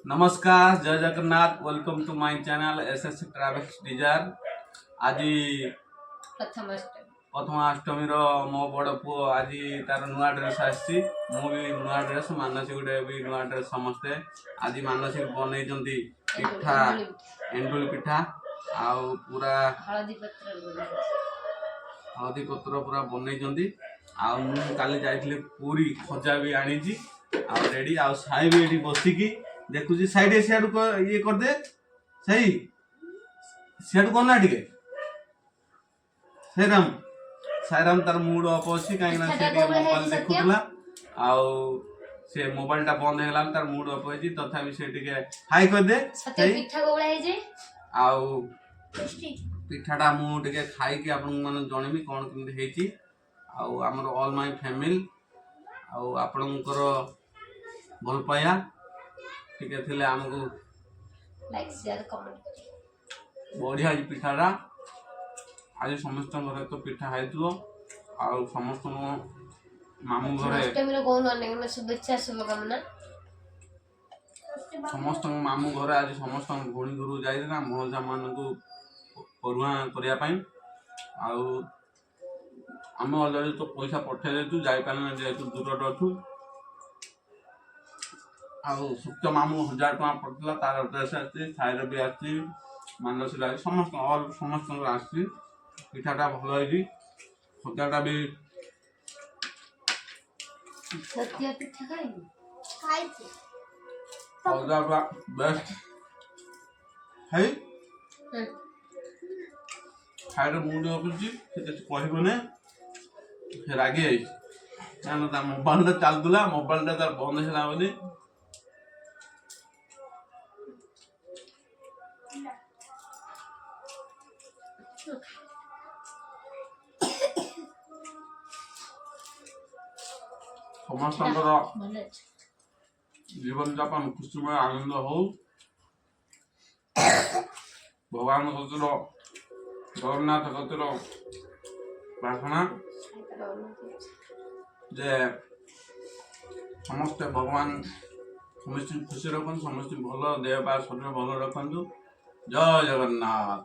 नमस्कार जय Jagannath welcome to my channel SS travels desire. आज प्रथमाष्टमी मो बड़ पु आज तार नुआ ड्रेस आसी भी नुआ ड्रेस मानसी गुटे भी नुआ ड्रेस समस्ते आज मानसी बनई पिठा एंडुल पिठा आउ पूरा हलदी पत्र पूरा बनई काली जाइए पूरी खजा भी आनी रेडी आउ साई भी ये बसिकी देखुची साइड सियाडू ये कर दे सही सियाडू करना टिके साईराम तार मूड अफ अच्छी कहीं मोबाइल देखुला आउ से मोबाइल टा बंद होगला तार मूड अफ होई तथापि से टिके हाई कर दे पिठा गोळा हे जे आउ पिठाटा मु टिके खाई के आपन मन जणेमी कोन किंदे हेची आउ हमर ऑल माय फैमिली आउ आपनकर भल पाया टिके थिले हमकु लाइक शेयर कमेंट बढ़िया पिठाटा आज समस्त घर तो पिठा खाइथलो आउ समस्त मामू घरे अष्टमी रो कोन अनेक में शुभेच्छा शुभकामना समस्त मामू घरे आज समस्त भोणी गुरु जाइना मोहजा मानकु परुआ करिया पई आउ हम ऑलरेडी तो पैसा पठे देतु जाई पाना जेतु दूर रथु आउ सुक्त मामू 1000 टका पड़तला तार ड्रेस आसी थायर भी आसी मानसी लाग समस्त ऑल समस्त आसी पिठाटा भलो होई खजाटा भी सत्य पिठा खाई थी खजाटा बेस्ट है खाइर मुंड अपुची से कहबने फिर आगे आई जान ता मोबाइल ता चलतला मोबाइल ता बंद होला बोली समस्त जीवन जापन खुशीमय आनंद हो भगवान कतिर जगन्नाथ कतिर प्रार्थना जे समस्त भगवान समस्त खुशी रखन समस्त भल देह बा शरीर भल रखन जय जगन्नाथ।